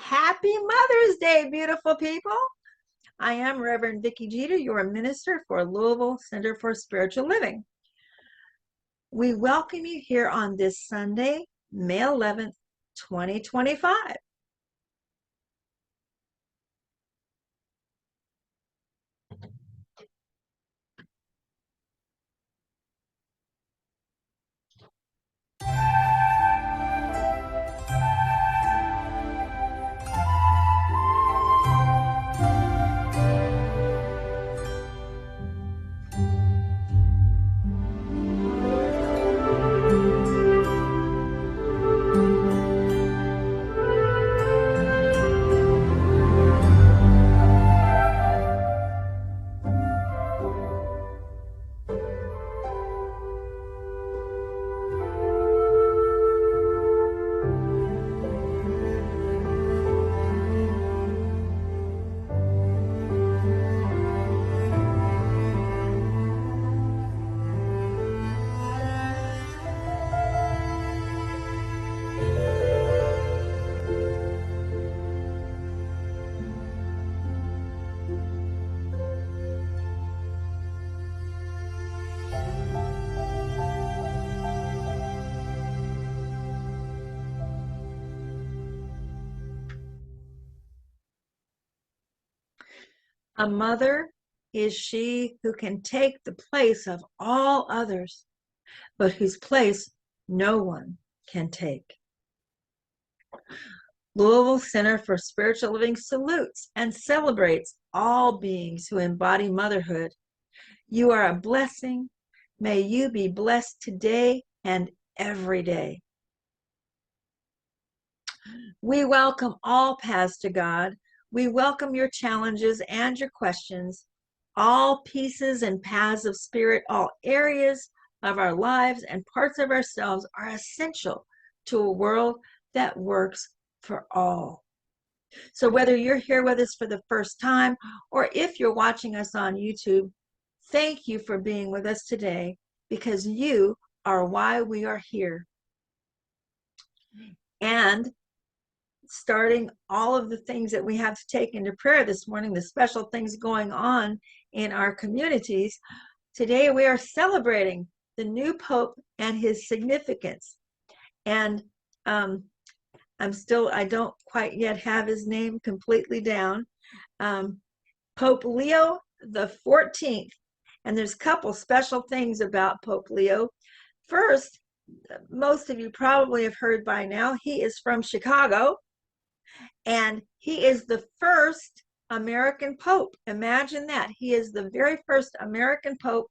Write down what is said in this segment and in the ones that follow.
Happy Mother's Day, beautiful people. I am Reverend Vicky Jeter, your minister for Louisville Center for Spiritual Living. We welcome you here on this Sunday, May 11th, 2025. A mother is she who can take the place of all others, but whose place no one can take. Louisville Center for Spiritual Living salutes and celebrates all beings who embody motherhood. You are a blessing. May you be blessed today and every day. We welcome all paths to God. We welcome your challenges and your questions, all pieces and paths of spirit, all areas of our lives and parts of ourselves are essential to a world that works for all. So whether you're here with us for the first time or if you're watching us on YouTube, thank you for being with us today because you are why we are here. And starting all of the things that we have to take into prayer this morning, the special things going on in our communities. Today we are celebrating the new Pope and his significance. And I don't quite yet have his name completely down. Pope Leo the 14th. And there's a couple special things about Pope Leo. First, most of you probably have heard by now, he is from Chicago. And he is the first American Pope. Imagine that. He is the very first American Pope,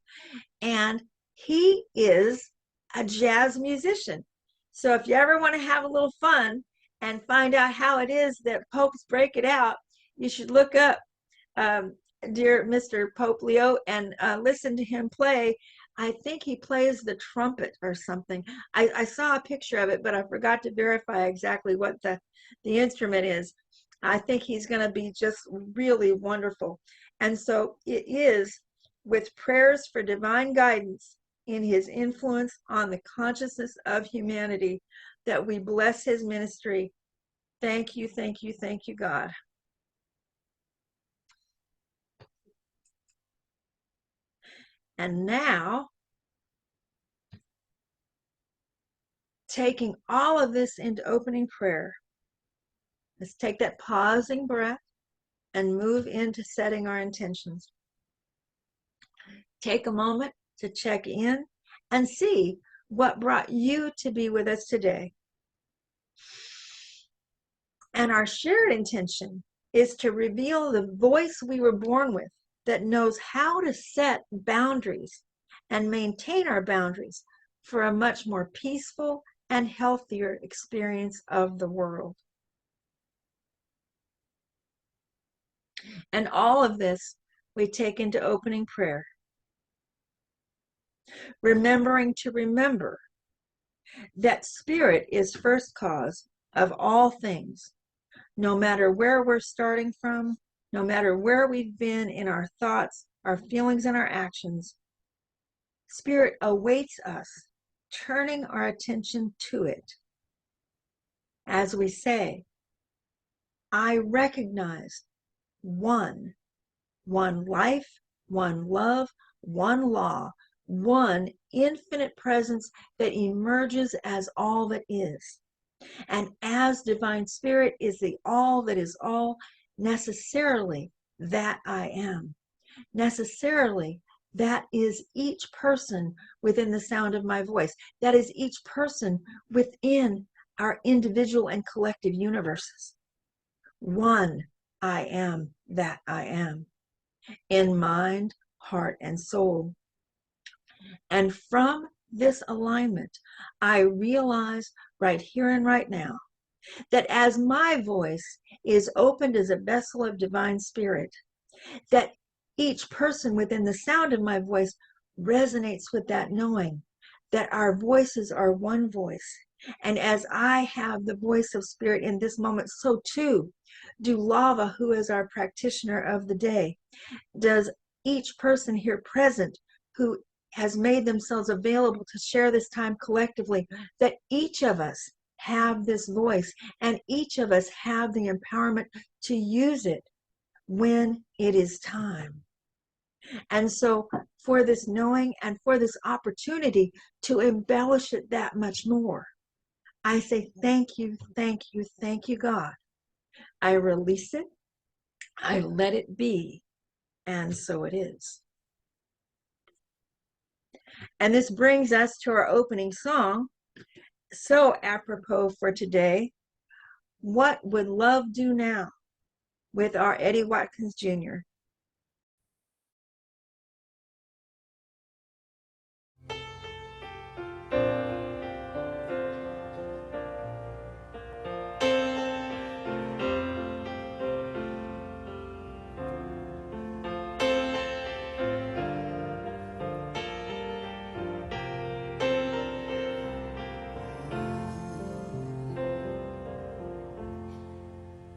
and he is a jazz musician. So if you ever want to have a little fun and find out how it is that popes break it out, you should look up dear Mr. Pope Leo and listen to him play. I think he plays the trumpet or something. I saw a picture of it, but I forgot to verify exactly what the instrument is. I think he's going to be just really wonderful. And so it is with prayers for divine guidance in his influence on the consciousness of humanity that we bless his ministry. Thank you, thank you, thank you, God. And now, taking all of this into opening prayer, let's take that pausing breath and move into setting our intentions. Take a moment to check in and see what brought you to be with us today. And our shared intention is to reveal the voice we were born with that knows how to set boundaries and maintain our boundaries for a much more peaceful and healthier experience of the world. And all of this we take into opening prayer, remembering to remember that spirit is first cause of all things, no matter where we're starting from, no matter where we've been in our thoughts, our feelings, and our actions. Spirit awaits us, turning our attention to it. As we say, I recognize one life, one love, one law, one infinite presence that emerges as all that is. And as divine spirit is the all that is all, necessarily that I am. Necessarily, that is each person within the sound of my voice. That is each person within our individual and collective universes. One I am that I am, in mind, heart, and soul. And from this alignment, I realize right here and right now that as my voice is opened as a vessel of divine spirit, that each person within the sound of my voice resonates with that knowing that our voices are one voice. And as I have the voice of spirit in this moment, so too do Lava, who is our practitioner of the day, does each person here present who has made themselves available to share this time collectively, that each of us have this voice and each of us have the empowerment to use it when it is time. And so for this knowing and for this opportunity to embellish it that much more, I say thank you, thank you, thank you, God. I release it, I let it be, and so it is. And this brings us to our opening song, so apropos for today, What Would Love Do Now? With our Eddie Watkins Jr.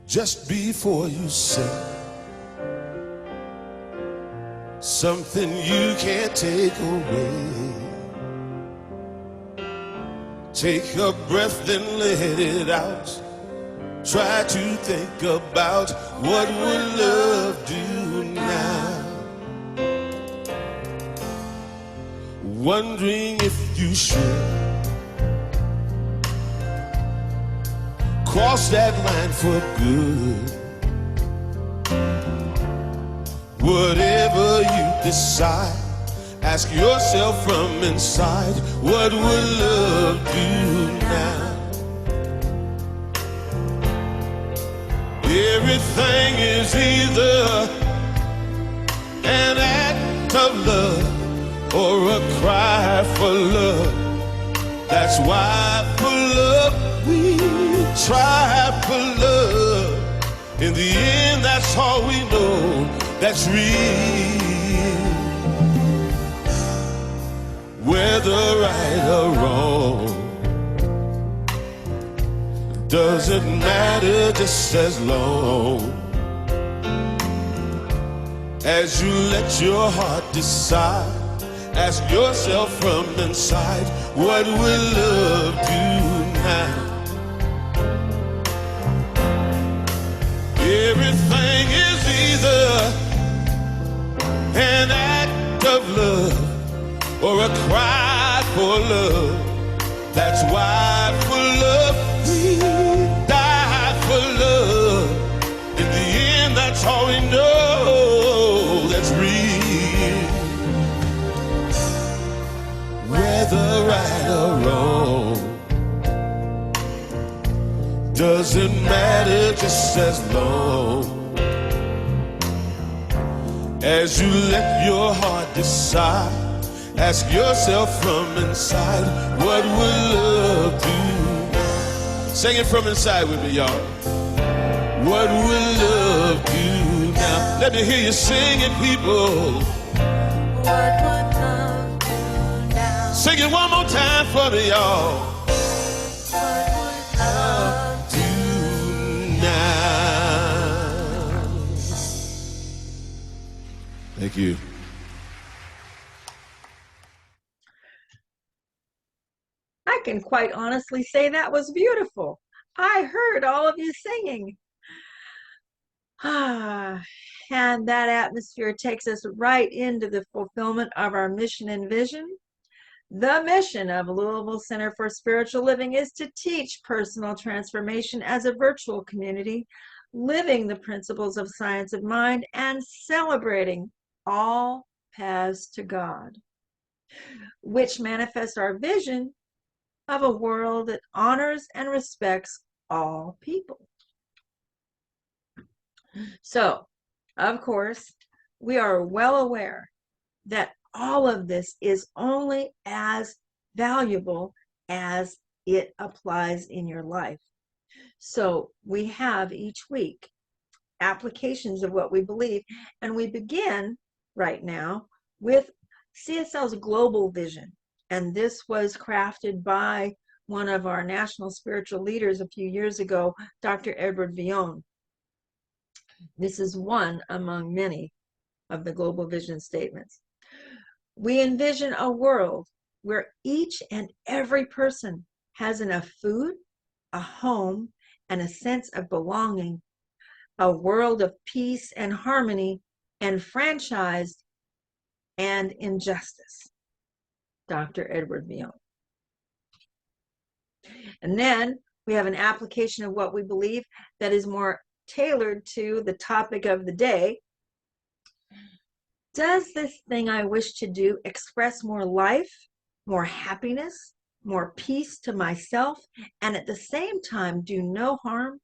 Just before you say something you can't take away, take a breath, then let it out. Try to think about what would love do now. Wondering if you should cross that line for good. Whatever you decide, ask yourself from inside, what would love do now? Everything is either an act of love or a cry for love. That's why for love we try for love. In the end, that's all we know that's real. Whether right or wrong doesn't matter, just as long as you let your heart decide. Ask yourself from inside, what will love do now? Everything is either an act of love or a cry for love. That's why for love we die for love. In the end, that's all we know that's real. Whether right or wrong doesn't matter, just as long as you let your heart decide. Ask yourself from inside, what would love do? Sing it from inside with me, y'all. What would love do now? Let me hear you sing it, people. What would love do now? Sing it one more time for me, y'all. What would love Do now. Thank you. I can quite honestly say that was beautiful. I heard all of you singing. Ah, and that atmosphere takes us right into the fulfillment of our mission and vision. The mission of Louisville Center for Spiritual Living is to teach personal transformation as a virtual community, living the principles of science of mind and celebrating all paths to God, which manifest our vision of a world that honors and respects all people. So, of course, we are well aware that all of this is only as valuable as it applies in your life. So we have each week applications of what we believe, and we begin right now with CSL's global vision. And this was crafted by one of our national spiritual leaders a few years ago, Dr. Edward Villon. This is one among many of the global vision statements. We envision a world where each and every person has enough food, a home, and a sense of belonging, a world of peace and harmony, enfranchised and injustice. Dr. Edward Villon. And then we have an application of what we believe that is more tailored to the topic of the day. Does this thing I wish to do express more life, more happiness, more peace to myself, and at the same time do no harm?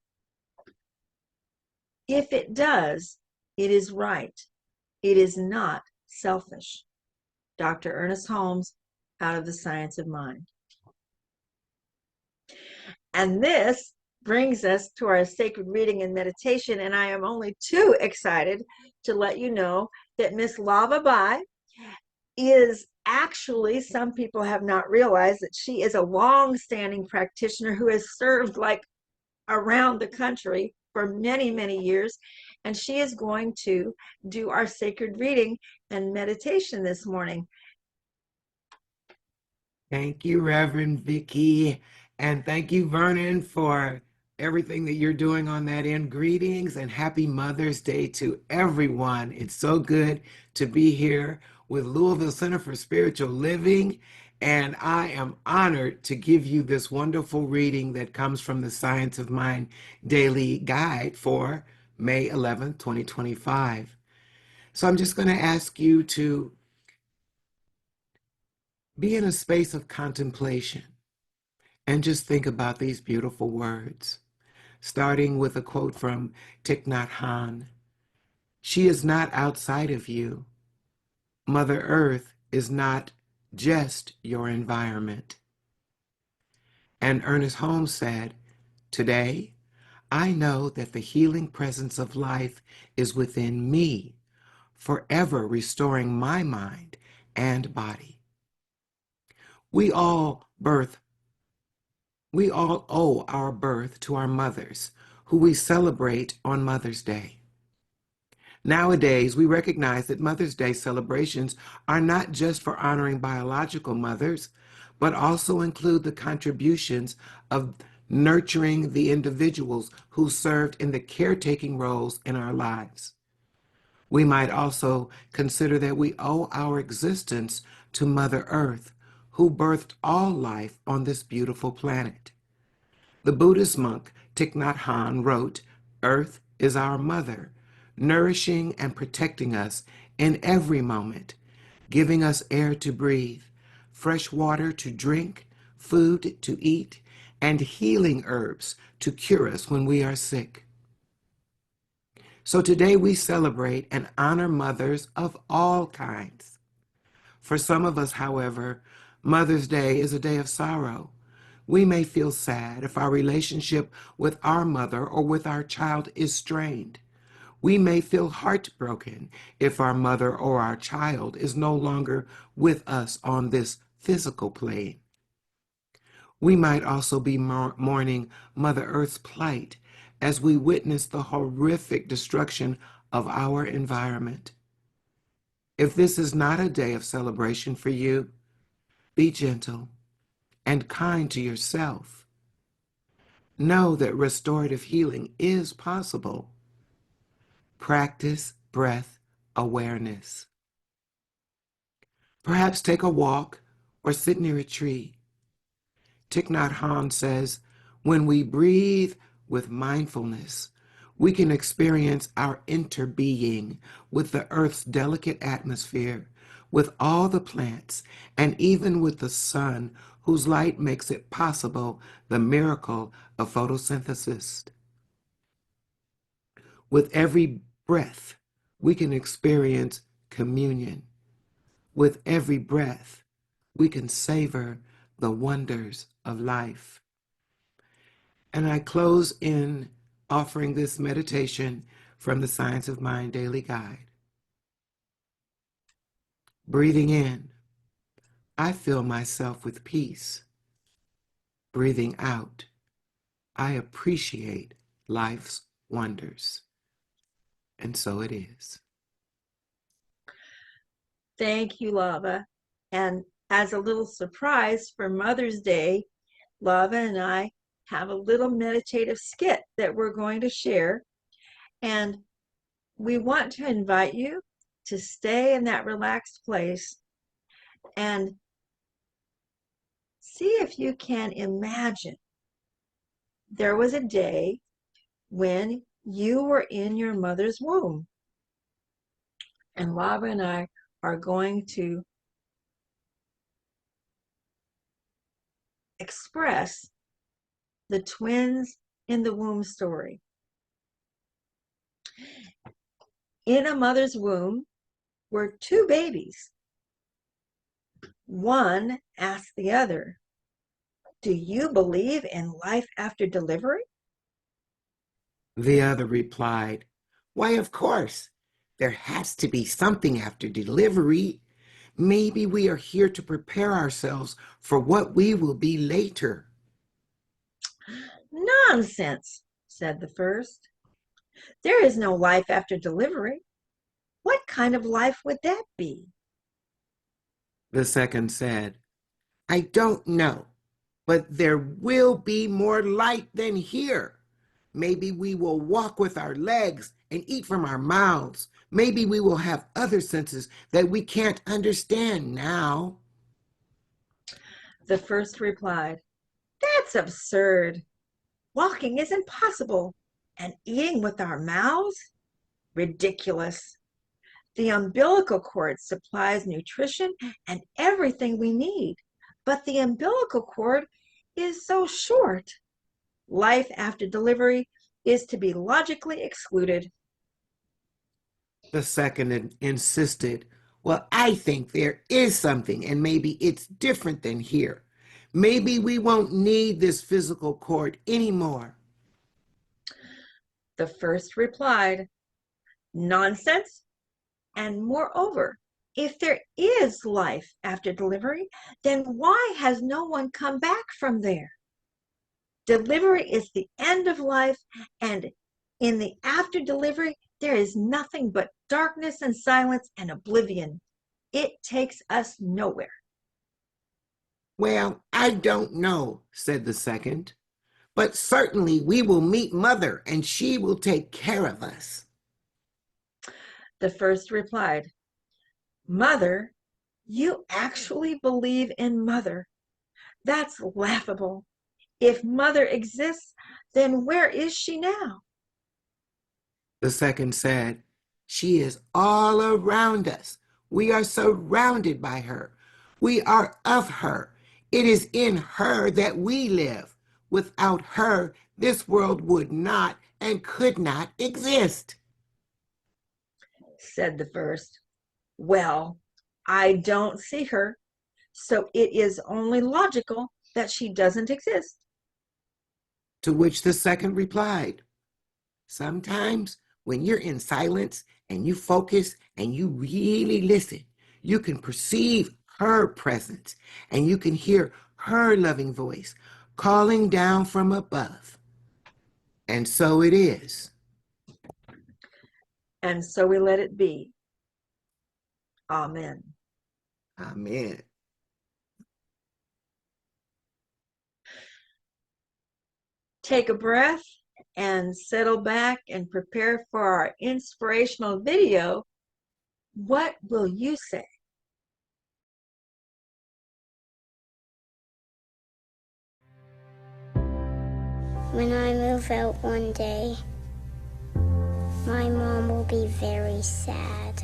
If it does, it is right. It is not selfish. Dr. Ernest Holmes, Out of the Science of Mind. And this brings us to our sacred reading and meditation, and I am only too excited to let you know that Miss Lava Bai is actually, some people have not realized that she is a long-standing practitioner who has served like around the country for many, many years, and she is going to do our sacred reading and meditation this morning. Thank you, Reverend Vicky. And thank you, Vernon, for everything that you're doing on that end. Greetings and happy Mother's Day to everyone. It's so good to be here with Louisville Center for Spiritual Living. And I am honored to give you this wonderful reading that comes from the Science of Mind Daily Guide for May 11th, 2025. So I'm just going to ask you to be in a space of contemplation and just think about these beautiful words, starting with a quote from Thich Nhat Hanh. She is not outside of you. Mother Earth is not just your environment. And Ernest Holmes said, today, I know that the healing presence of life is within me, forever restoring my mind and body. We all owe our birth to our mothers, who we celebrate on Mother's Day. Nowadays, we recognize that Mother's Day celebrations are not just for honoring biological mothers, but also include the contributions of nurturing the individuals who served in the caretaking roles in our lives. We might also consider that we owe our existence to Mother Earth, who birthed all life on this beautiful planet. The Buddhist monk Thich Nhat Hanh wrote, "Earth is our mother, nourishing and protecting us in every moment, giving us air to breathe, fresh water to drink, food to eat, and healing herbs to cure us when we are sick." So today we celebrate and honor mothers of all kinds. For some of us, however, Mother's Day is a day of sorrow. We may feel sad if our relationship with our mother or with our child is strained. We may feel heartbroken if our mother or our child is no longer with us on this physical plane. We might also be mourning Mother Earth's plight as we witness the horrific destruction of our environment. If this is not a day of celebration for you, be gentle and kind to yourself. Know that restorative healing is possible. Practice breath awareness. Perhaps take a walk or sit near a tree. Thich Nhat Hanh says, when we breathe with mindfulness, we can experience our interbeing with the earth's delicate atmosphere, with all the plants, and even with the sun, whose light makes it possible, the miracle of photosynthesis. With every breath, we can experience communion. With every breath, we can savor the wonders of life. And I close in offering this meditation from the Science of Mind Daily Guide. Breathing in, I fill myself with peace. Breathing out, I appreciate life's wonders. And so it is. Thank you, Lava. And as a little surprise for Mother's Day, Lava and I have a little meditative skit that we're going to share. And we want to invite you to stay in that relaxed place and see if you can imagine there was a day when you were in your mother's womb. And Lava and I are going to express the twins in the womb story. In a mother's womb were two babies. One asked the other, "Do you believe in life after delivery?" The other replied, why, of course. There has to be something after delivery. Maybe we are here to prepare ourselves for what we will be later. "Nonsense," said the first. "There is no life after delivery. What kind of life would that be?" The second said, I don't know, but there will be more light than here. Maybe we will walk with our legs and eat from our mouths. Maybe we will have other senses that we can't understand now. The first replied, "That's absurd. Walking is impossible. And eating with our mouths? Ridiculous. The umbilical cord supplies nutrition and everything we need, but the umbilical cord is so short. Life after delivery is to be logically excluded." The second insisted, well, I think there is something, and maybe it's different than here. Maybe we won't need this physical cord anymore. The first replied, "Nonsense. And moreover, if there is life after delivery, then why has no one come back from there? Delivery is the end of life, and in the after delivery, there is nothing but darkness and silence and oblivion. It takes us nowhere." Well, I don't know, said the second, but certainly we will meet Mother and she will take care of us. The first replied, "Mother? You actually believe in Mother? That's laughable. If Mother exists, then where is she now?" The second said, she is all around us. We are surrounded by her. We are of her. It is in her that we live. Without her, this world would not and could not exist. Said the first. "Well, I don't see her, so it is only logical that she doesn't exist." To which the second replied, sometimes when you're in silence and you focus and you really listen, you can perceive her presence and you can hear her loving voice calling down from above. And so it is. And so we let it be. Amen. Amen. Take a breath and settle back and prepare for our inspirational video. What will you say? When I move out one day, my mom will be very sad.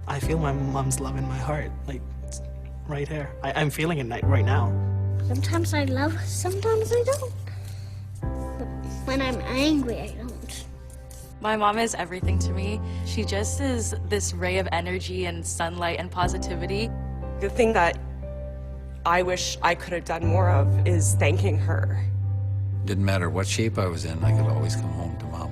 I feel my mom's love in my heart, like it's right here. I'm feeling it right now. Sometimes I love, sometimes I don't. But when I'm angry, I don't. My mom is everything to me. She just is this ray of energy and sunlight and positivity. The thing that I wish I could have done more of is thanking her. Didn't matter what shape I was in, I could always come home to Mom.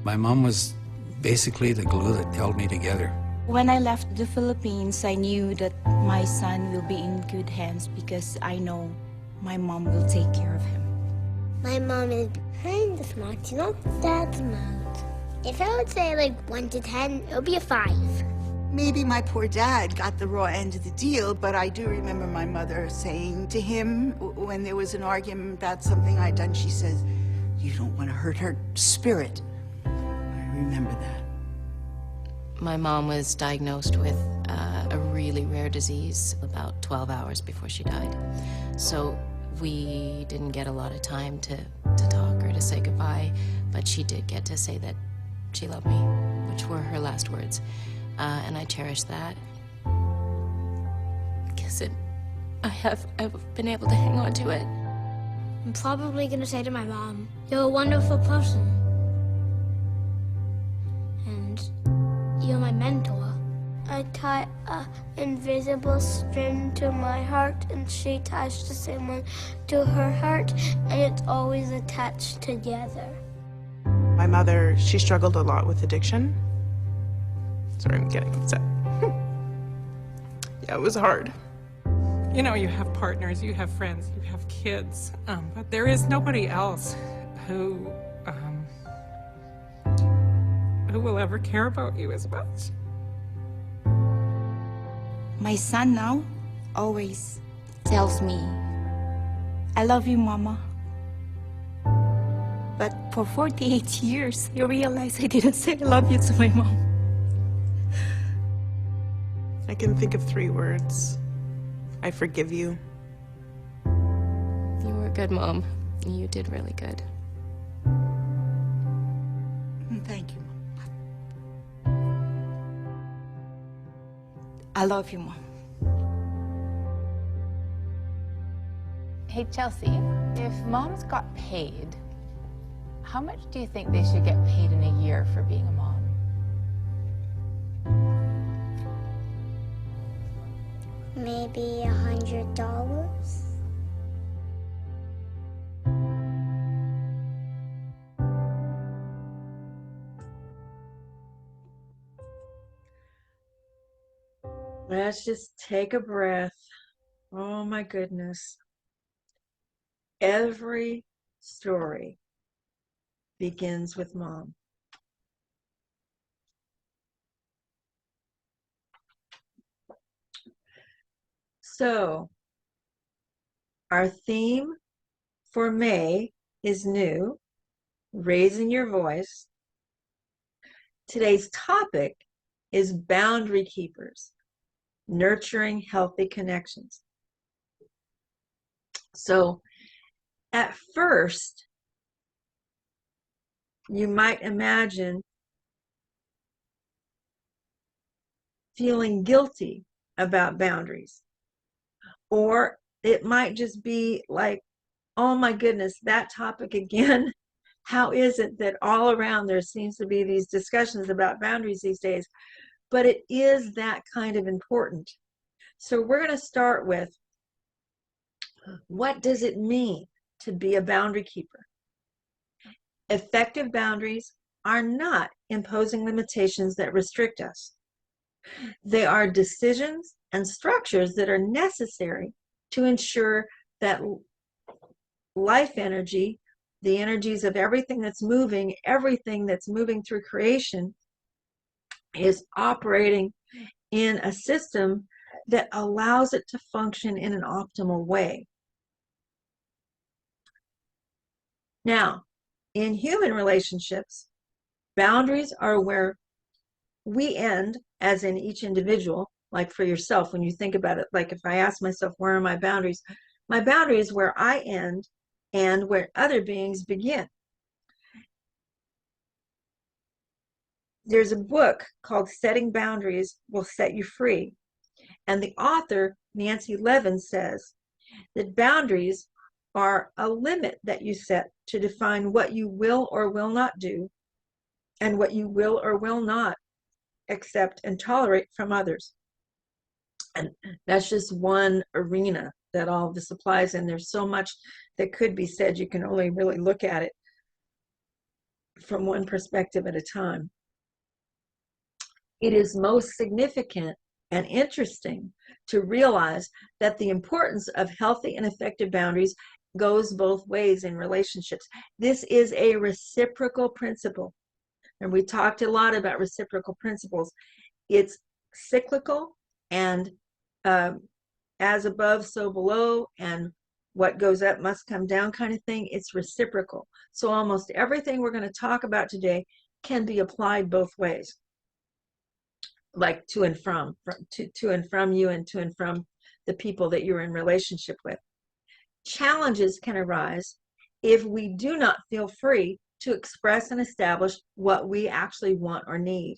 My mom was basically the glue that held me together. When I left the Philippines, I knew that my son will be in good hands because I know my mom will take care of him. My mom is kind of smart. She's not that smart. If I would say like 1 to 10, it would be a 5. Maybe my poor dad got the raw end of the deal, but I do remember my mother saying to him when there was an argument about something I'd done, she says, "You don't want to hurt her spirit." I remember that. My mom was diagnosed with a really rare disease about 12 hours before she died. So we didn't get a lot of time to talk or to say goodbye, but she did get to say that she loved me, which were her last words. And I cherish that because I've been able to hang on to it. I'm probably gonna say to my mom, "You're a wonderful person. And you're my mentor." I tie an invisible string to my heart, and she ties the same one to her heart, and it's always attached together. My mother, she struggled a lot with addiction. Sorry, I'm getting upset. Yeah, it was hard. You know, you have partners, you have friends, you have kids, but there is nobody else who will ever care about you as much. My son now always tells me, "I love you, Mama." But for 48 years, I realized I didn't say I love you to my mom. I can think of 3 words. I forgive you. You were a good mom. You did really good. Thank you, Mom. I love you, Mom. Hey, Chelsea, if moms got paid, how much do you think they should get paid in a year for being a mom? Maybe $100. Let's just take a breath. Oh my goodness. Every story begins with mom. So, our theme for May is new, raising your voice. Today's topic is boundary keepers, nurturing healthy connections. So, at first, you might imagine feeling guilty about boundaries. Or it might just be like, oh my goodness, that topic again. How is it that all around there seems to be these discussions about boundaries these days? But it is that kind of important. So we're going to start with, what does it mean to be a boundary keeper? Effective boundaries are not imposing limitations that restrict us. They are decisions and structures that are necessary to ensure that life energy, the energies of everything that's moving through creation, is operating in a system that allows it to function in an optimal way. Now, In human relationships, boundaries are where we end, as in each individual. Like for yourself, when you think about it, like if I ask myself, where are my boundaries? My boundary is where I end and where other beings begin. There's a book called Setting Boundaries Will Set You Free. And the author, Nancy Levin, says that boundaries are a limit that you set to define what you will or will not do and what you will or will not accept and tolerate from others. And that's just one arena that all of this applies in. There's so much that could be said. You can only really look at it from one perspective at a time. It is most significant and interesting to realize that the importance of healthy and effective boundaries goes both ways in relationships. This is a reciprocal principle. And we talked a lot about reciprocal principles. It's cyclical and as above, so below, and what goes up must come down kind of thing. It's reciprocal. So almost everything we're going to talk about today can be applied both ways, like to and from you and to and from the people that you're in relationship with. Challenges can arise if we do not feel free to express and establish what we actually want or need.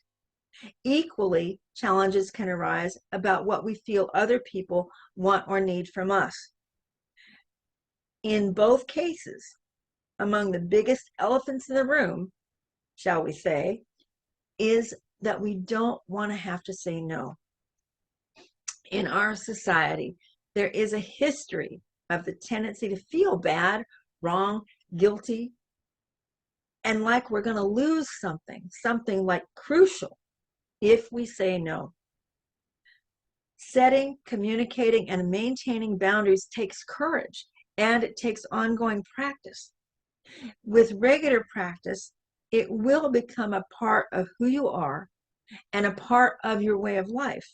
Equally, challenges can arise about what we feel other people want or need from us. In both cases, among the biggest elephants in the room, shall we say, is that we don't want to have to say no. In our society, there is a history of the tendency to feel bad, wrong, guilty, and like we're going to lose something like crucial if we say no. Setting, communicating, and maintaining boundaries takes courage, and it takes ongoing practice. With regular practice, it will become a part of who you are and a part of your way of life.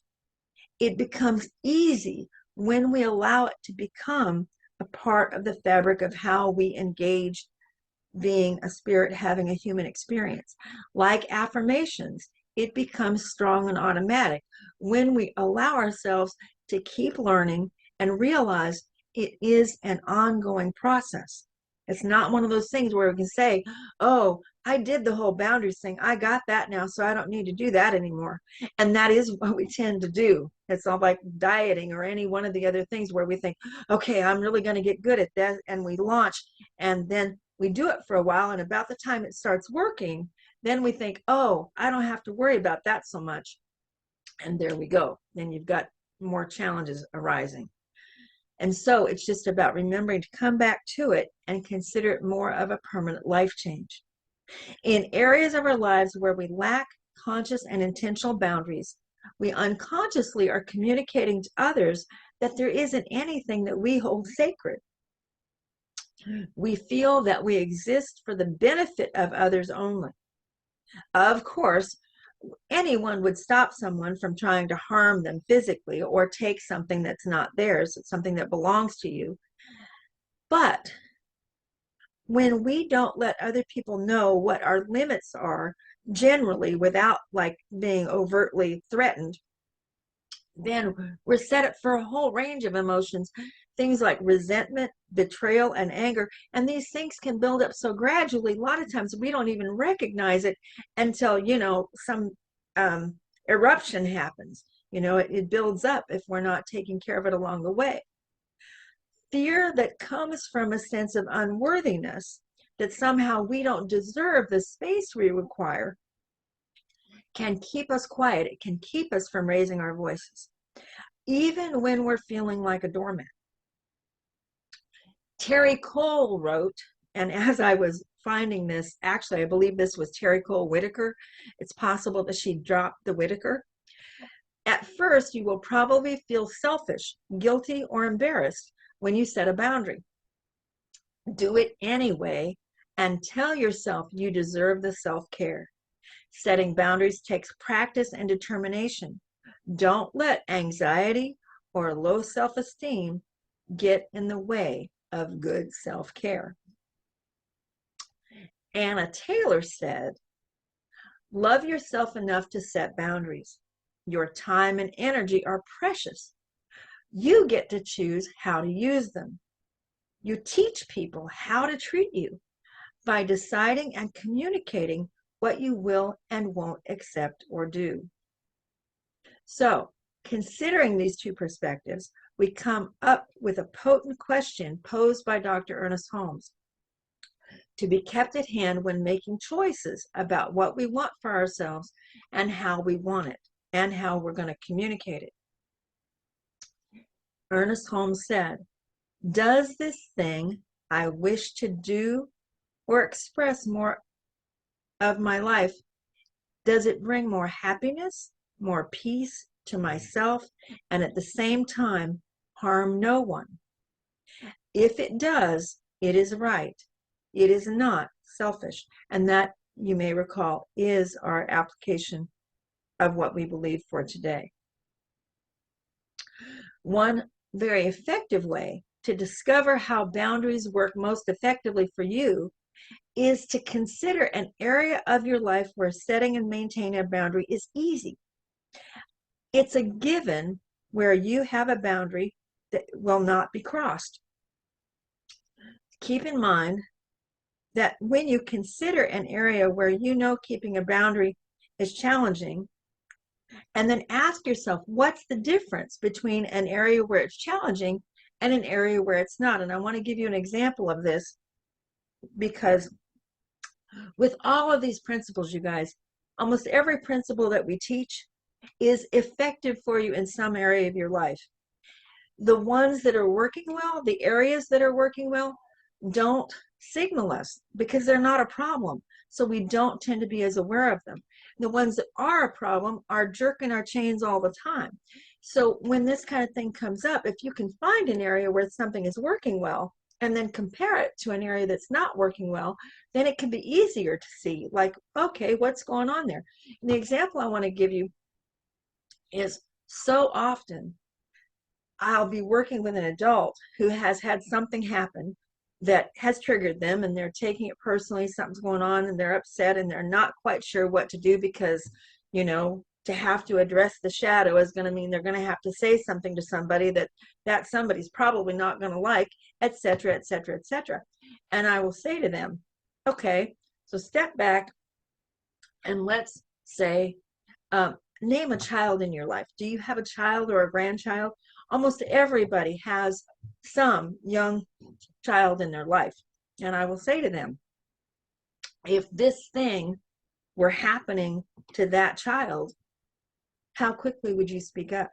It becomes easy when we allow it to become a part of the fabric of how we engage being a spirit having a human experience. Like affirmations, it becomes strong and automatic when we allow ourselves to keep learning and realize it is an ongoing process. It's not one of those things where we can say, oh, I did the whole boundaries thing. I got that now, so I don't need to do that anymore. And that is what we tend to do. It's all like dieting or any one of the other things where we think, okay, I'm really going to get good at that. And we launch, and then we do it for a while. And about the time it starts working, then we think, oh, I don't have to worry about that so much. And there we go. Then you've got more challenges arising. And so it's just about remembering to come back to it and consider it more of a permanent life change. In areas of our lives where we lack conscious and intentional boundaries, we unconsciously are communicating to others that there isn't anything that we hold sacred. We feel that we exist for the benefit of others only. Of course, anyone would stop someone from trying to harm them physically or take something that's not theirs, it's something that belongs to you. But when we don't let other people know what our limits are, generally without like being overtly threatened, then we're set up for a whole range of emotions, things like resentment, betrayal, and anger. And these things can build up so gradually, a lot of times we don't even recognize it until, some eruption happens. It builds up if we're not taking care of it along the way. Fear that comes from a sense of unworthiness, that somehow we don't deserve the space we require, can keep us quiet. It can keep us from raising our voices, even when we're feeling like a doormat. Terry Cole wrote, and as I was finding this, actually, I believe this was Terry Cole Whitaker. It's possible that she dropped the Whitaker. At first, you will probably feel selfish, guilty, or embarrassed when you set a boundary. Do it anyway and tell yourself you deserve the self-care. Setting boundaries takes practice and determination. Don't let anxiety or low self-esteem get in the way of good self-care. Anna Taylor said, "Love yourself enough to set boundaries. Your time and energy are precious. You get to choose how to use them. You teach people how to treat you by deciding and communicating what you will and won't accept or do." So, considering these two perspectives, we come up with a potent question posed by Dr. Ernest Holmes to be kept at hand when making choices about what we want for ourselves and how we want it and how we're going to communicate it. Ernest Holmes said, "Does this thing I wish to do or express more of my life, does it bring more happiness, more peace to myself, and at the same time harm no one? If it does, it is right. It is not selfish." And that, you may recall, is our application of what we believe for today. One very effective way to discover how boundaries work most effectively for you is to consider an area of your life where setting and maintaining a boundary is easy. It's a given where you have a boundary that will not be crossed. Keep in mind that when you consider an area where you know keeping a boundary is challenging, and then ask yourself, what's the difference between an area where it's challenging and an area where it's not? And I want to give you an example of this, because with all of these principles, you guys, almost every principle that we teach is effective for you in some area of your life. The ones that are working well, the areas that are working well, don't signal us because they're not a problem. So we don't tend to be as aware of them. The ones that are a problem are jerking our chains all the time. So when this kind of thing comes up, if you can find an area where something is working well and then compare it to an area that's not working well, then it can be easier to see, like, okay, what's going on there? And the example I want to give you is, so often I'll be working with an adult who has had something happen that has triggered them, and they're taking it personally. Something's going on and they're upset and they're not quite sure what to do because, you know, to have to address the shadow is going to mean they're going to have to say something to somebody that somebody's probably not going to like, etc., etc., etc. And I will say to them, okay, so step back and let's say, name a child in your life. Do you have a child or a grandchild? Almost everybody has some young child in their life. And I will say to them, if this thing were happening to that child, how quickly would you speak up?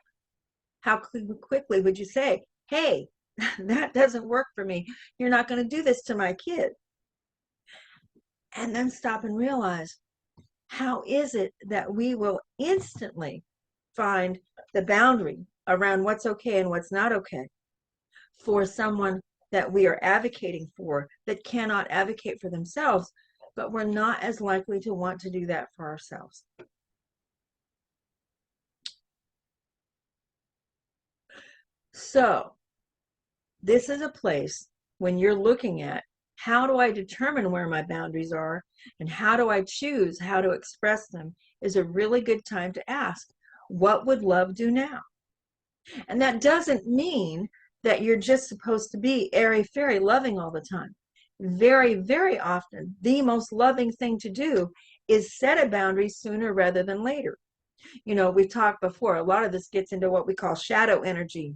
How quickly would you say, hey, that doesn't work for me. You're not going to do this to my kid. And then stop and realize, how is it that we will instantly find the boundary around what's okay and what's not okay for someone that we are advocating for that cannot advocate for themselves, but we're not as likely to want to do that for ourselves. So this is a place when you're looking at, how do I determine where my boundaries are and how do I choose how to express them, is a really good time to ask, what would love do now? And that doesn't mean that you're just supposed to be airy-fairy loving all the time. Very, very often, the most loving thing to do is set a boundary sooner rather than later. You know, we've talked before, a lot of this gets into what we call shadow energy,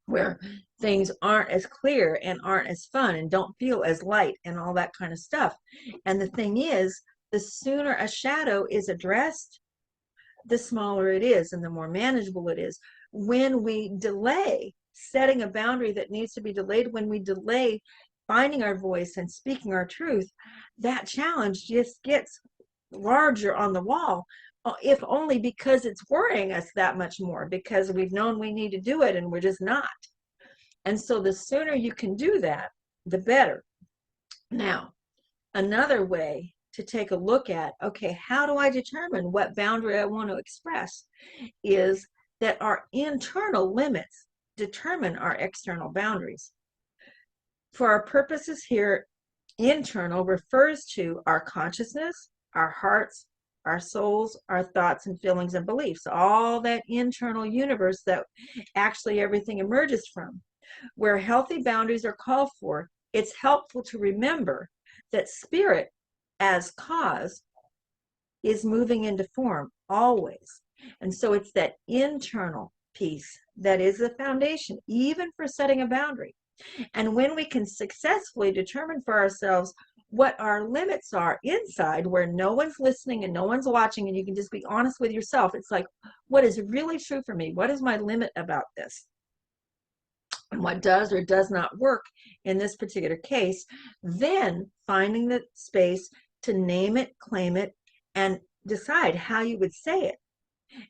where things aren't as clear and aren't as fun and don't feel as light and all that kind of stuff. And the thing is, the sooner a shadow is addressed, the smaller it is and the more manageable it is. When we delay setting a boundary that needs to be delayed, when we delay finding our voice and speaking our truth, that challenge just gets larger on the wall, if only because it's worrying us that much more, because we've known we need to do it and we're just not. And so the sooner you can do that, the better. Now, another way to take a look at, okay, how do I determine what boundary I want to express, is that our internal limits determine our external boundaries. For our purposes here Internal refers to our consciousness, our hearts, our souls, our thoughts and feelings and beliefs, all that internal universe that actually everything emerges from. Where healthy boundaries are called for, it's helpful to remember that spirit as cause is moving into form always. And so it's that internal piece that is the foundation, even for setting a boundary. And when we can successfully determine for ourselves what our limits are inside, where no one's listening and no one's watching, and you can just be honest with yourself, it's like, what is really true for me? What is my limit about this? And what does or does not work in this particular case, then finding the space to name it, claim it, and decide how you would say it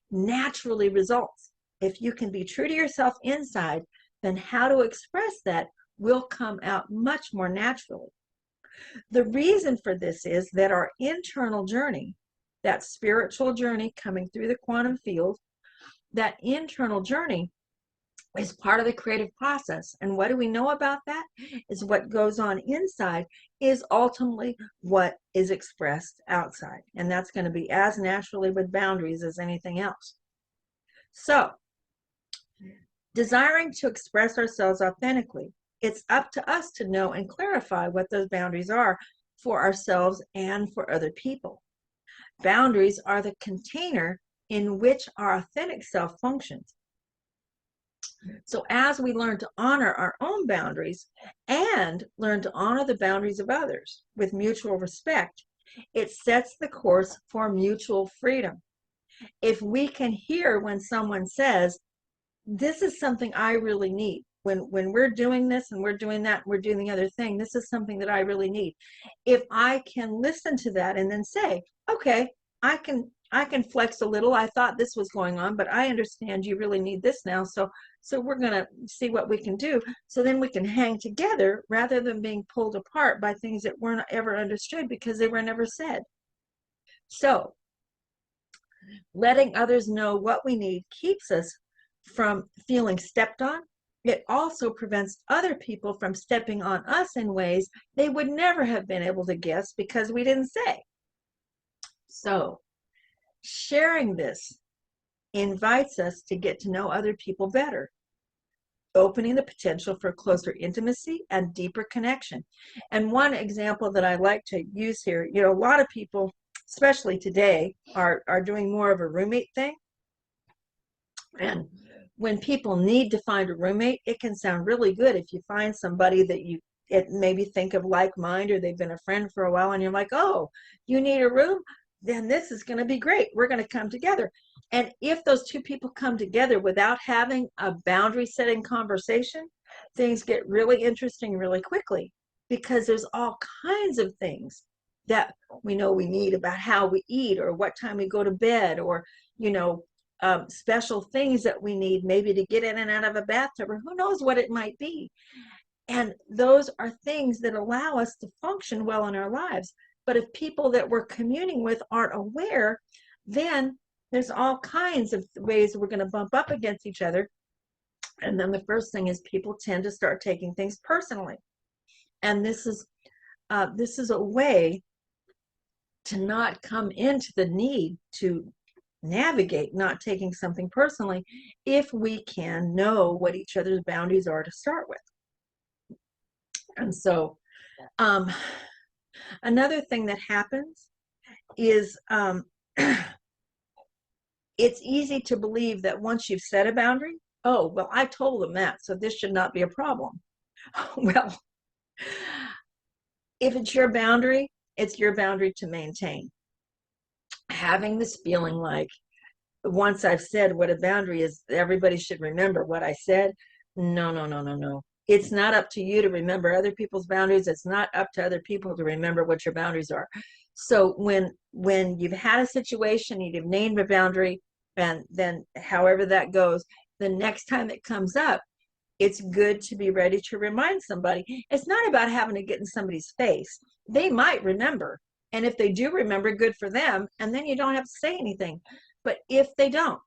naturally results. If you can be true to yourself inside, then how to express that will come out much more naturally. The reason for this is that our internal journey, that spiritual journey coming through the quantum field, that internal journey is part of the creative process. And what do we know about that? Is what goes on inside is ultimately what is expressed outside. And that's going to be as naturally with boundaries as anything else. So, desiring to express ourselves authentically, it's up to us to know and clarify what those boundaries are for ourselves and for other people. Boundaries are the container in which our authentic self functions. So as we learn to honor our own boundaries and learn to honor the boundaries of others with mutual respect, it sets the course for mutual freedom. If we can hear when someone says, this is something I really need, when we're doing this and we're doing that, and we're doing the other thing, this is something that I really need. If I can listen to that and then say, okay, I can flex a little. I thought this was going on, but I understand you really need this now. So we're going to see what we can do. So then we can hang together rather than being pulled apart by things that weren't ever understood because they were never said. So letting others know what we need keeps us from feeling stepped on. It also prevents other people from stepping on us in ways they would never have been able to guess because we didn't say. So sharing this invites us to get to know other people better, opening the potential for closer intimacy and deeper connection. And one example that I like to use here, a lot of people, especially today, are doing more of a roommate thing. And when people need to find a roommate, it can sound really good if you find somebody that you maybe think of like mind, or they've been a friend for a while, and you're like, oh, you need a room? Then this is going to be great. We're going to come together. And if those two people come together without having a boundary setting conversation, things get really interesting really quickly, because there's all kinds of things that we know we need about how we eat, or what time we go to bed, or, special things that we need maybe to get in and out of a bathtub, or who knows what it might be. And those are things that allow us to function well in our lives. But if people that we're communing with aren't aware, then there's all kinds of ways we're going to bump up against each other. And then the first thing is people tend to start taking things personally. And this is a way to not come into the need to navigate not taking something personally if we can know what each other's boundaries are to start with. And so another thing that happens is it's easy to believe that once you've set a boundary, oh, well, I told them that, so this should not be a problem. Well, if it's your boundary, it's your boundary to maintain. Having this feeling like, once I've said what a boundary is, everybody should remember what I said. No. It's not up to you to remember other people's boundaries. It's not up to other people to remember what your boundaries are. So when you've had a situation, you've named a boundary, and then however that goes, the next time it comes up, it's good to be ready to remind somebody. It's not about having to get in somebody's face. They might remember. And if they do remember, good for them. And then you don't have to say anything. But if they don't,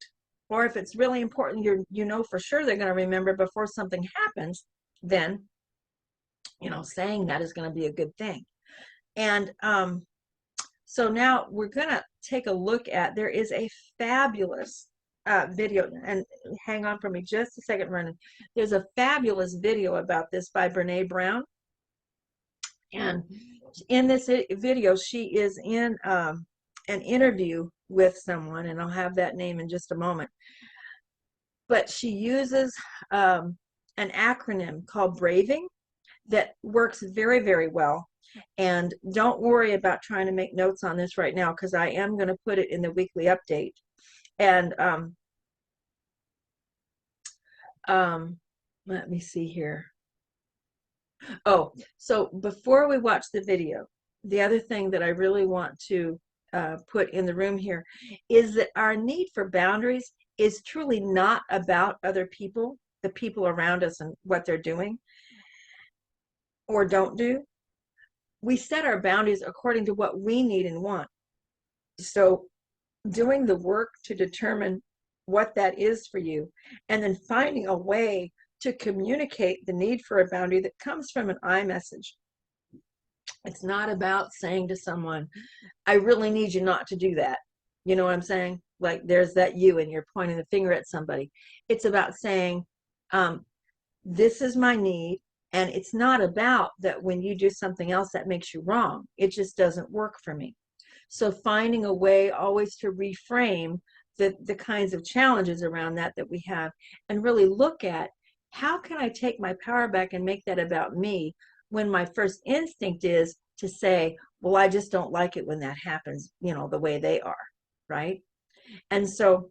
or if it's really important, you know for sure they're going to remember before something happens, then saying that is going to be a good thing. And so now we're going to take a look at, there is a fabulous video, and hang on for me just a second, Vernon. There's a fabulous video about this by Brene Brown. And in this video, she is in an interview with someone, and I'll have that name in just a moment. But she uses an acronym called BRAVING that works very, very well. And don't worry about trying to make notes on this right now, because I am going to put it in the weekly update. And let me see here. Oh, so before we watch the video, the other thing that I really want to put in the room here is that our need for boundaries is truly not about other people, the people around us and what they're doing or don't do. We set our boundaries according to what we need and want. So doing the work to determine what that is for you, and then finding a way to communicate the need for a boundary that comes from an I message. It's not about saying to someone, I really need you not to do that. You know what I'm saying? Like there's that you and you're pointing the finger at somebody. It's about saying, this is my need. And it's not about that when you do something else that makes you wrong. It just doesn't work for me. So finding a way always to reframe the kinds of challenges around that we have, and really look at, how can I take my power back and make that about me, when my first instinct is to say, well, I just don't like it when that happens, you know, the way they are, right? And so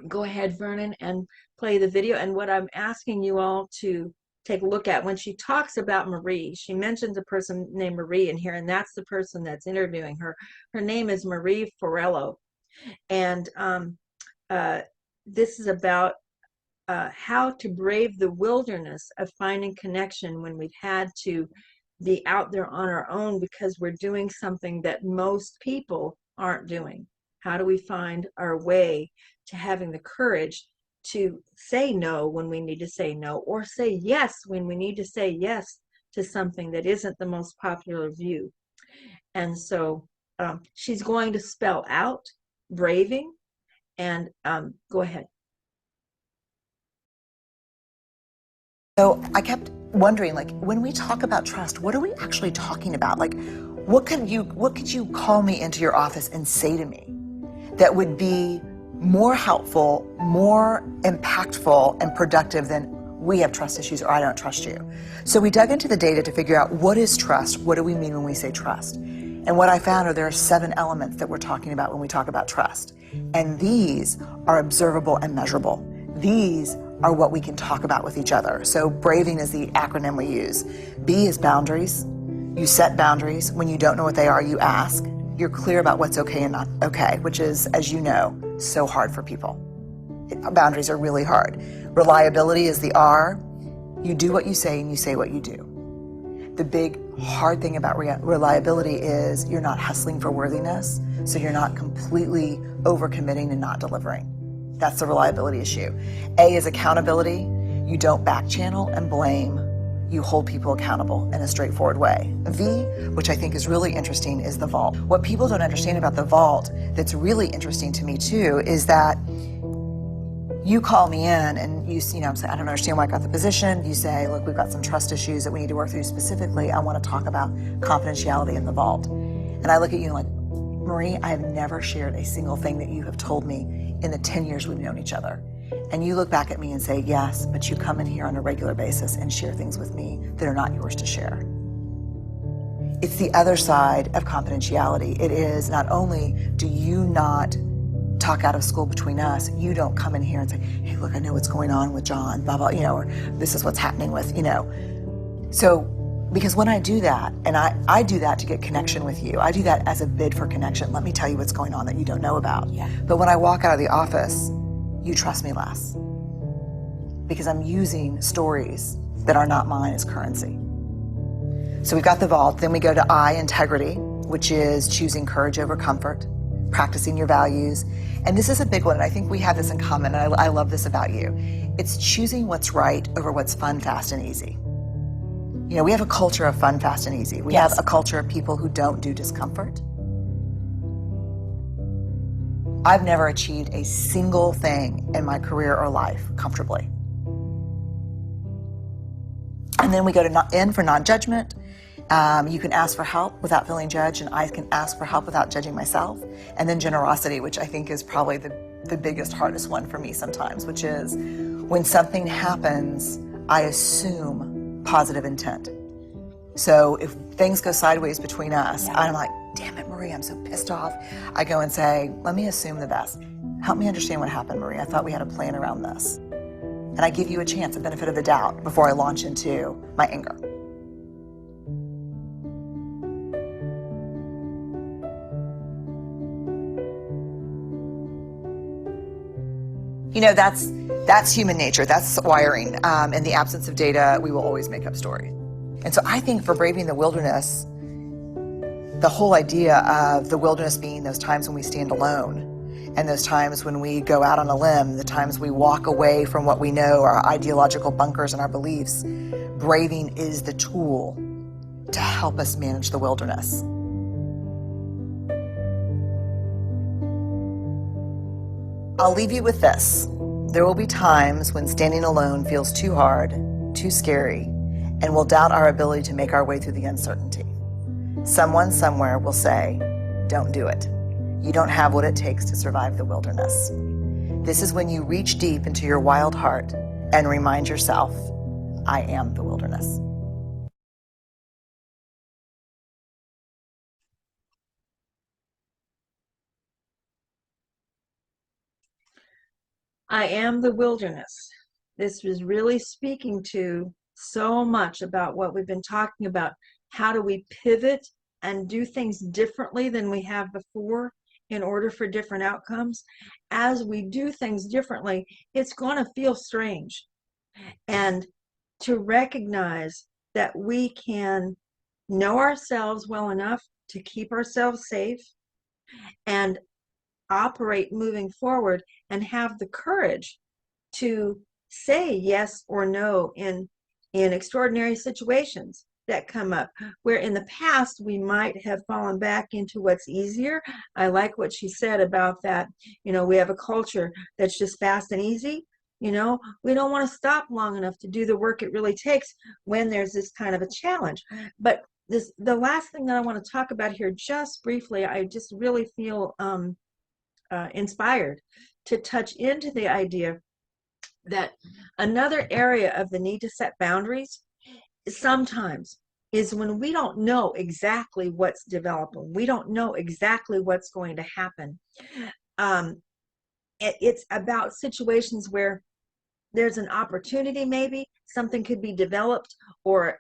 go ahead, Vernon, and play the video. And what I'm asking you all to take a look at, when she talks about Marie, she mentions a person named Marie in here, and that's the person that's interviewing her. Her name is Marie Forello. And this is about how to brave the wilderness of finding connection when we've had to be out there on our own because we're doing something that most people aren't doing. How do we find our way to having the courage to say no when we need to say no, or say yes when we need to say yes to something that isn't the most popular view? And so she's going to spell out braving, and go ahead. So I kept wondering, like, when we talk about trust, what are we actually talking about? Like, what could you call me into your office and say to me that would be more helpful, more impactful and productive than we have trust issues or I don't trust you? So we dug into the data to figure out, what is trust? What do we mean when we say trust? And what I found are there are 7 elements that we're talking about when we talk about trust. And these are observable and measurable. These are what we can talk about with each other. So braving is the acronym we use. B is boundaries. You set boundaries. When you don't know what they are, you ask. You're clear about what's okay and not okay, which is, as you know, so hard for people. Boundaries are really hard. Reliability is the R. You do what you say and you say what you do. The big hard thing about reliability is you're not hustling for worthiness, so you're not completely overcommitting and not delivering. That's the reliability issue. A is accountability. You don't back channel and blame. You hold people accountable in a straightforward way. V, which I think is really interesting, is the vault. What people don't understand about the vault that's really interesting to me too is that you call me in and you say, I don't understand why I got the position. You say, look, we've got some trust issues that we need to work through specifically. I want to talk about confidentiality in the vault. And I look at you like, Marie, I have never shared a single thing that you have told me in the 10 years we've known each other. And you look back at me and say, yes, but you come in here on a regular basis and share things with me that are not yours to share. It's the other side of confidentiality. It is not only do you not talk out of school between us, you don't come in here and say, hey, look, I know what's going on with John, blah, blah, or this is what's happening with, So, because when I do that, and I do that to get connection with you, I do that as a bid for connection. Let me tell you what's going on that you don't know about. Yeah. But when I walk out of the office, you trust me less. Because I'm using stories that are not mine as currency. So we've got the vault, then we go to I, integrity, which is choosing courage over comfort, practicing your values. And this is a big one, and I think we have this in common, and I love this about you. It's choosing what's right over what's fun, fast, and easy. You know, we have a culture of fun, fast, and easy. We Yes. have a culture of people who don't do discomfort. I've never achieved a single thing in my career or life comfortably. And then we go to N for non-judgment. You can ask for help without feeling judged, and I can ask for help without judging myself. And then generosity, which I think is probably the biggest, hardest one for me sometimes, which is when something happens, I assume positive intent. So if things go sideways between us, I'm like, damn it, Marie, I'm so pissed off. I go and say, let me assume the best. Help me understand what happened, Marie. I thought we had a plan around this. And I give you a chance, a benefit of the doubt, before I launch into my anger. You know, that's human nature. That's wiring. In the absence of data, we will always make up stories. And so I think for Braving the Wilderness, the whole idea of the wilderness being those times when we stand alone, and those times when we go out on a limb, the times we walk away from what we know, our ideological bunkers and our beliefs, braving is the tool to help us manage the wilderness. I'll leave you with this. There will be times when standing alone feels too hard, too scary, and we'll doubt our ability to make our way through the uncertainty. Someone somewhere will say, don't do it. You don't have what it takes to survive the wilderness. This is when you reach deep into your wild heart and remind yourself, I am the wilderness. I am the wilderness. This was really speaking to so much about what we've been talking about. How do we pivot and do things differently than we have before in order for different outcomes? As we do things differently, it's going to feel strange. And to recognize that we can know ourselves well enough to keep ourselves safe and operate moving forward, and have the courage to say yes or no in extraordinary situations that come up, where in the past we might have fallen back into what's easier. I like what she said about that. You know, we have a culture that's just fast and easy. You know, we don't want to stop long enough to do the work it really takes when there's this kind of a challenge. But the last thing that I want to talk about here just briefly, I just really feel inspired to touch into the idea that another area of the need to set boundaries sometimes is when we don't know exactly what's developing. We don't know exactly what's going to happen. It's about situations where there's an opportunity, maybe something could be developed, or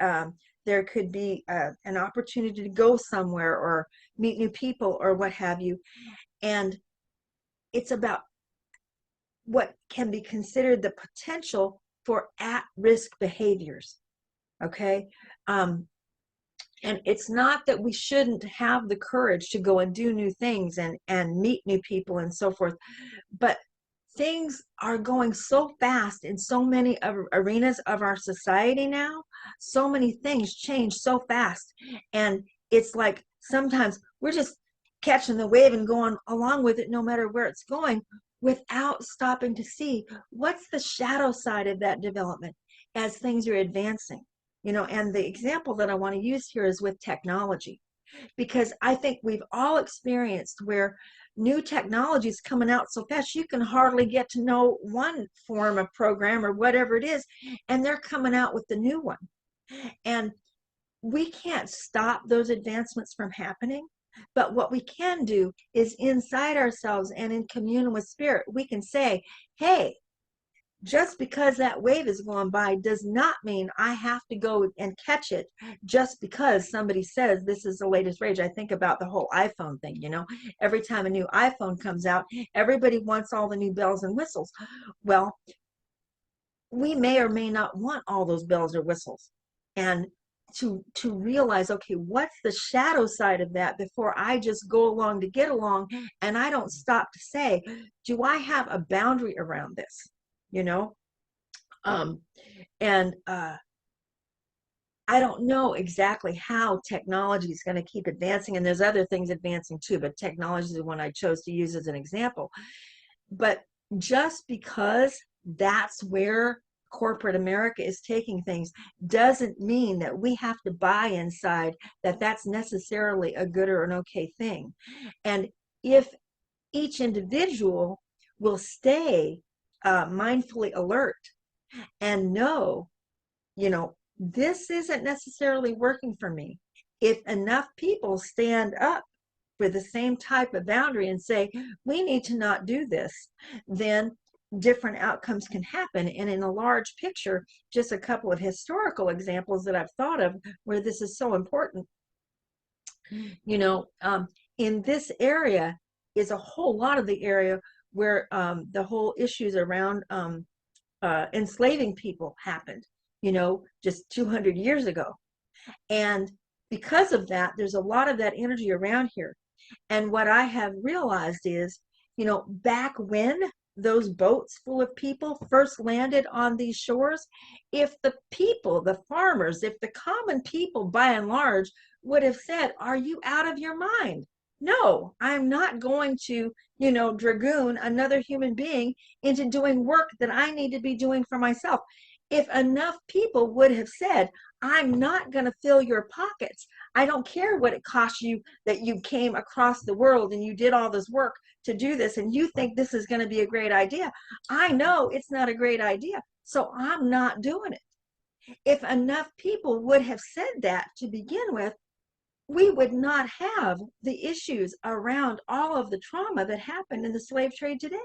there could be an opportunity to go somewhere or meet new people or what have you. And it's about what can be considered the potential for at-risk behaviors, okay? And it's not that we shouldn't have the courage to go and do new things and meet new people and so forth, but things are going so fast in so many arenas of our society now. So many things change so fast, and it's like sometimes we're just catching the wave and going along with it no matter where it's going, without stopping to see what's the shadow side of that development as things are advancing. You know, and the example that I want to use here is with technology, because I think we've all experienced where new technology is coming out so fast you can hardly get to know one form of program or whatever it is, and they're coming out with the new one. And we can't stop those advancements from happening, but what we can do is inside ourselves and in communion with spirit, we can say, hey, just because that wave is going by does not mean I have to go and catch it just because somebody says this is the latest rage. I think about the whole iPhone thing, you know, every time a new iPhone comes out, everybody wants all the new bells and whistles. Well, we may or may not want all those bells or whistles. And to realize, okay, what's the shadow side of that before I just go along to get along, and I don't stop to say, do I have a boundary around this? You know, and I don't know exactly how technology is going to keep advancing, and there's other things advancing too, but technology is the one I chose to use as an example. But just because that's where corporate America is taking things doesn't mean that we have to buy inside that that's necessarily a good or an okay thing. And if each individual will stay mindfully alert and know, this isn't necessarily working for me. If enough people stand up for the same type of boundary and say, we need to not do this, then different outcomes can happen. And in a large picture, just a couple of historical examples that I've thought of where this is so important. In this area is a whole lot of the area where the whole issues around enslaving people happened, just 200 years ago. And because of that, there's a lot of that energy around here. And what I have realized is, back when those boats full of people first landed on these shores, if the people, the farmers, if the common people by and large would have said, are you out of your mind? No, I'm not going to, dragoon another human being into doing work that I need to be doing for myself. If enough people would have said, I'm not going to fill your pockets. I don't care what it costs you that you came across the world and you did all this work to do this and you think this is going to be a great idea. I know it's not a great idea, so I'm not doing it. If enough people would have said that to begin with, we would not have the issues around all of the trauma that happened in the slave trade today.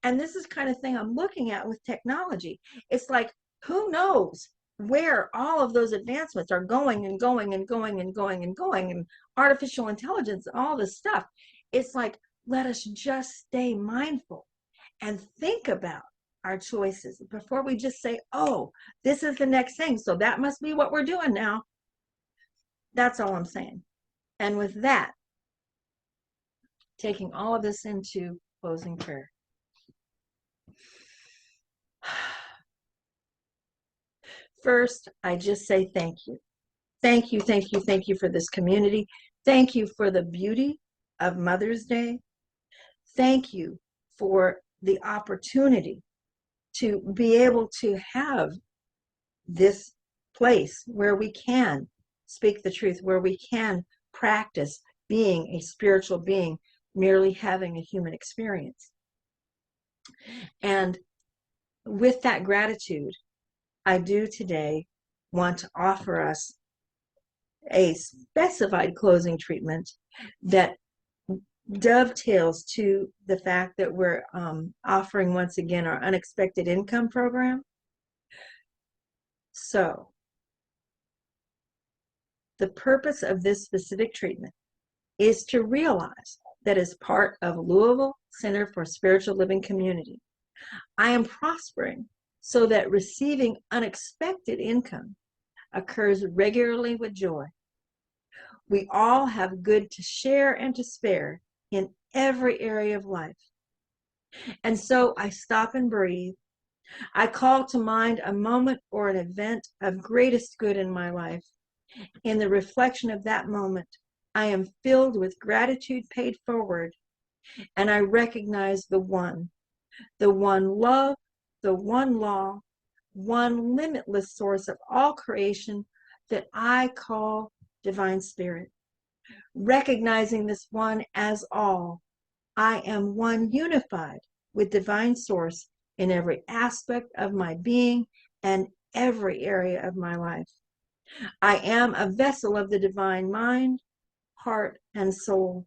And this is kind of thing I'm looking at with technology. It's like, who knows where all of those advancements are going and going and going and going and going, and artificial intelligence and all this stuff. It's like, let us just stay mindful and think about our choices before we just say, oh, this is the next thing, so that must be what we're doing now. That's all I'm saying. And with that, taking all of this into closing prayer. First, I just say thank you. Thank you, thank you, thank you for this community. Thank you for the beauty of Mother's Day. Thank you for the opportunity to be able to have this place where we can speak the truth, where we can practice being a spiritual being, merely having a human experience. And with that gratitude, I do today want to offer us a specified closing treatment that dovetails to the fact that we're offering once again our unexpected income program. So the purpose of this specific treatment is to realize that as part of Louisville Center for Spiritual Living Community, I am prospering so that receiving unexpected income occurs regularly with joy. We all have good to share and to spare in every area of life. And so I stop and breathe. I call to mind a moment or an event of greatest good in my life. In the reflection of that moment, I am filled with gratitude paid forward, and I recognize the one love, the one law, one limitless source of all creation that I call Divine Spirit. Recognizing this one as all, I am one unified with Divine Source in every aspect of my being and every area of my life. I am a vessel of the divine mind, heart, and soul.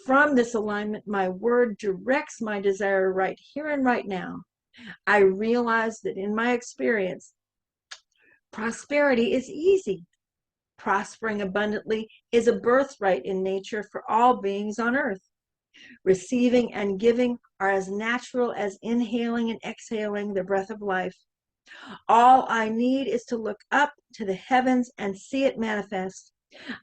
From this alignment, my word directs my desire right here and right now. I realize that in my experience, prosperity is easy. Prospering abundantly is a birthright in nature for all beings on earth. Receiving and giving are as natural as inhaling and exhaling the breath of life. All I need is to look up to the heavens and see it manifest.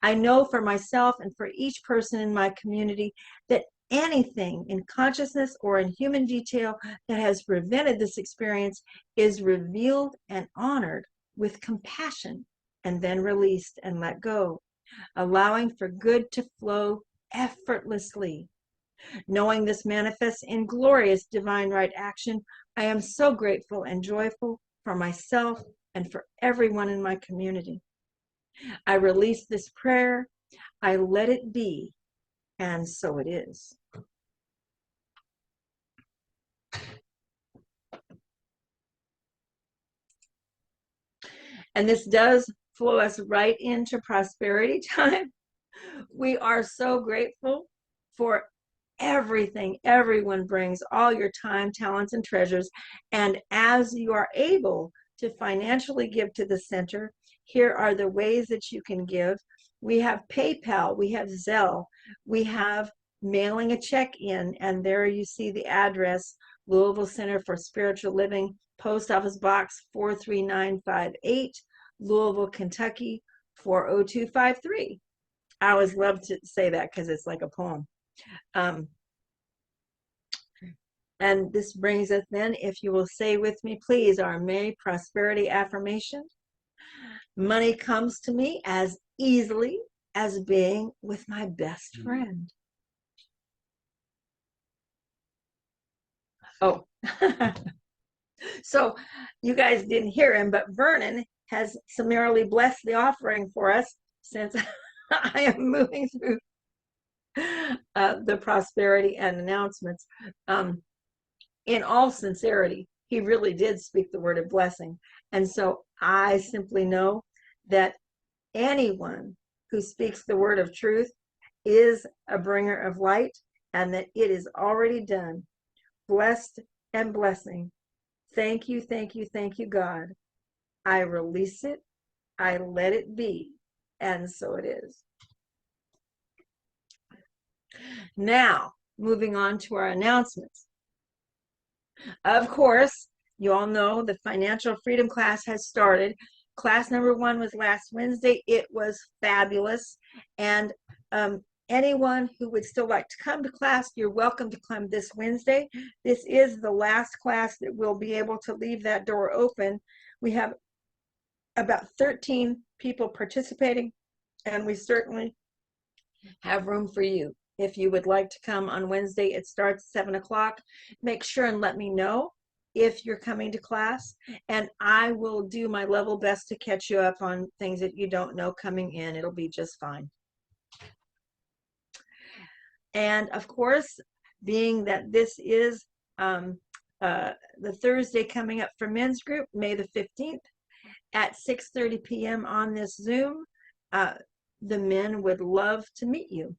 I know for myself and for each person in my community that anything in consciousness or in human detail that has prevented this experience is revealed and honored with compassion and then released and let go, allowing for good to flow effortlessly. Knowing this manifests in glorious divine right action, I am so grateful and joyful for myself and for everyone in my community. I release this prayer, I let it be, and so it is. And this does flow us right into prosperity time. We are so grateful for everything everyone brings, all your time, talents, and treasures. And as you are able to financially give to the center, here are the ways that you can give. We have PayPal, we have Zelle, we have mailing a check in, and there you see the address, Louisville Center for Spiritual Living, Post Office Box 43958, Louisville, Kentucky 40253. I always love to say that because it's like a poem. And this brings us then, if you will say with me, please, our May prosperity affirmation. Money comes to me as easily as being with my best friend. Oh, so you guys didn't hear him, but Vernon has summarily blessed the offering for us since I am moving through the prosperity and announcements. In all sincerity, he really did speak the word of blessing. And so I simply know that anyone who speaks the word of truth is a bringer of light, and that it is already done. Blessed and blessing. Thank you, thank you, thank you, God. I release it, I let it be, and so it is. Now, moving on to our announcements. Of course, you all know the financial freedom class has started. Class number 1 was last Wednesday. It was fabulous. And anyone who would still like to come to class, you're welcome to come this Wednesday. This is the last class that we'll be able to leave that door open. We have about 13 people participating, and we certainly have room for you. If you would like to come on Wednesday, it starts at 7 o'clock. Make sure and let me know if you're coming to class, and I will do my level best to catch you up on things that you don't know coming in. It'll be just fine. And of course, being that this is the Thursday coming up for men's group, May the 15th at 6:30 p.m. on this Zoom, the men would love to meet you.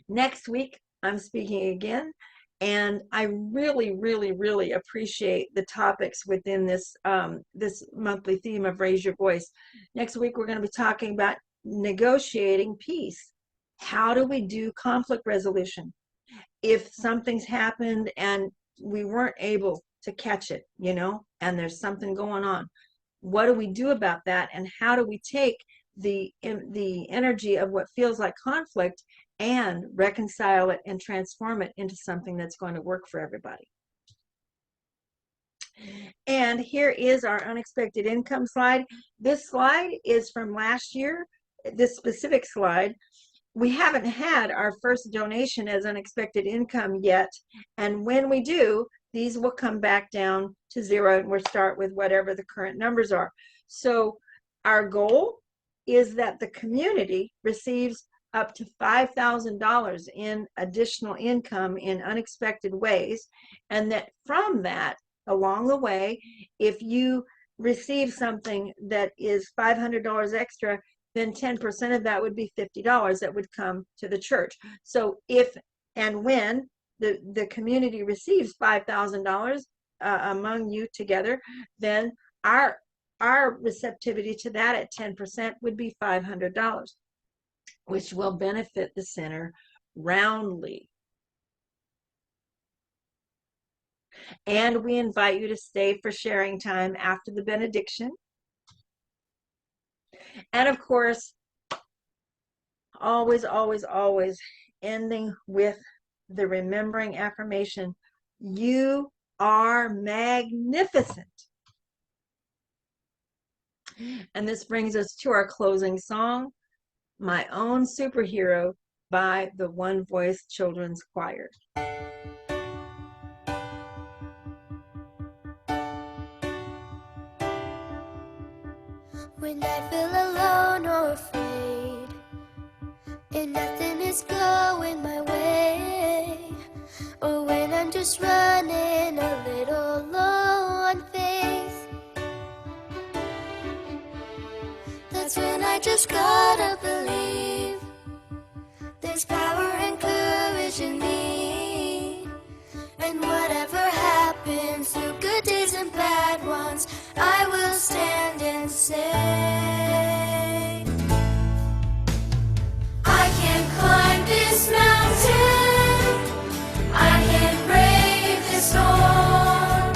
Next week, I'm speaking again, and I really, really, really appreciate the topics within this this monthly theme of Raise Your Voice. Next week, we're going to be talking about negotiating peace. How do we do conflict resolution? If something's happened and we weren't able to catch it, you know, and there's something going on, what do we do about that? And how do we take the energy of what feels like conflict and reconcile it and transform it into something that's going to work for everybody? And here is our unexpected income slide. This slide is from last year. This specific slide, we haven't had our first donation as unexpected income yet. And when we do, these will come back down to 0, and we'll start with whatever the current numbers are. So our goal is that the community receives up to $5,000 in additional income in unexpected ways, and that from that, along the way, if you receive something that is $500 extra, then 10% of that would be $50 that would come to the church. So if and when the community receives $5,000 among you together, then our receptivity to that at 10% would be $500, which will benefit the center roundly. And we invite you to stay for sharing time after the benediction. And of course, always, always, always ending with the remembering affirmation, you are magnificent. And this brings us to our closing song, My Own Superhero by the One Voice Children's Choir. When I feel alone or afraid, and nothing is going my way, or when I'm just running a little low on faith, that's when I just gotta believe there's power and courage in me. And whatever happens, through good days and bad ones, I will stand and say, I can climb this mountain, I can brave this storm,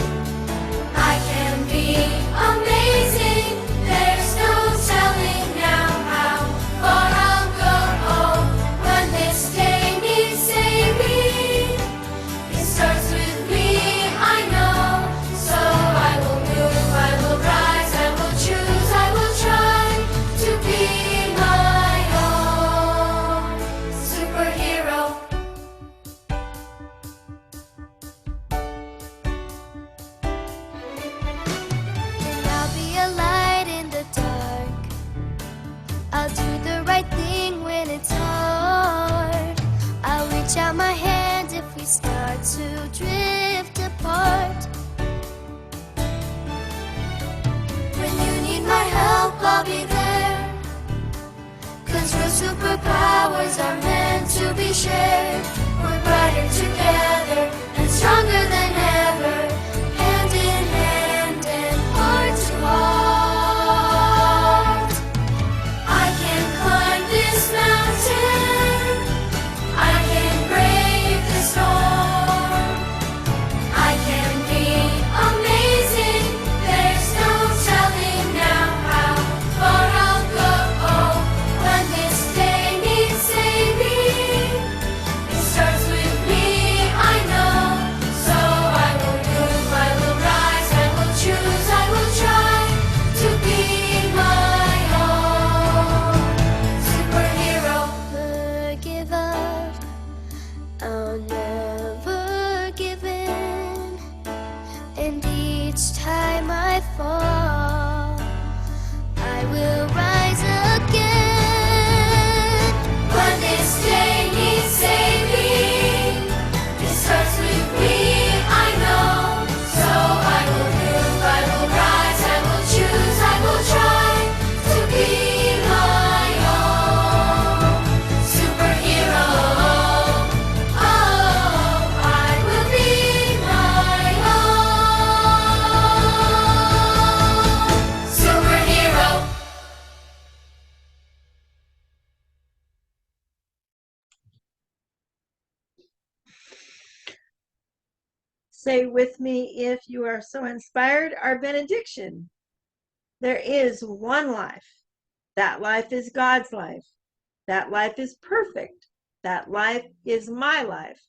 I can be amazing, there's no telling now how far I'll go. When this day needs saving, it starts with me, I know. So I will move, I will rise, I will choose, I will try to be my own superhero. And I'll be a light in the dark, I'll do the right thing when it's hard, I'll reach out my hand if we start to drift apart. When you need my help, I'll be there, 'cause real superpowers are meant to be shared. We're brighter together and stronger than ever, hand in hand and heart to heart. I can climb this mountain, I can brave the storm, I can be amazing, there's no telling now how far I'll go. When this day needs saving, it starts with me, I know. So I will move, I will rise, I will choose, I will try to be my own superhero. Never give up, I'll never give in, and each time I fall, I will rise again. When this day needs saving, it starts with me, I know. So I will move, I will rise, I will choose, I will try to be my own superhero. Oh, I will be my own superhero. Say with me, if you are so inspired, our benediction. There is one life. That life is God's life. That life is perfect. That life is my life.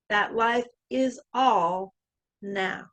That life is all now.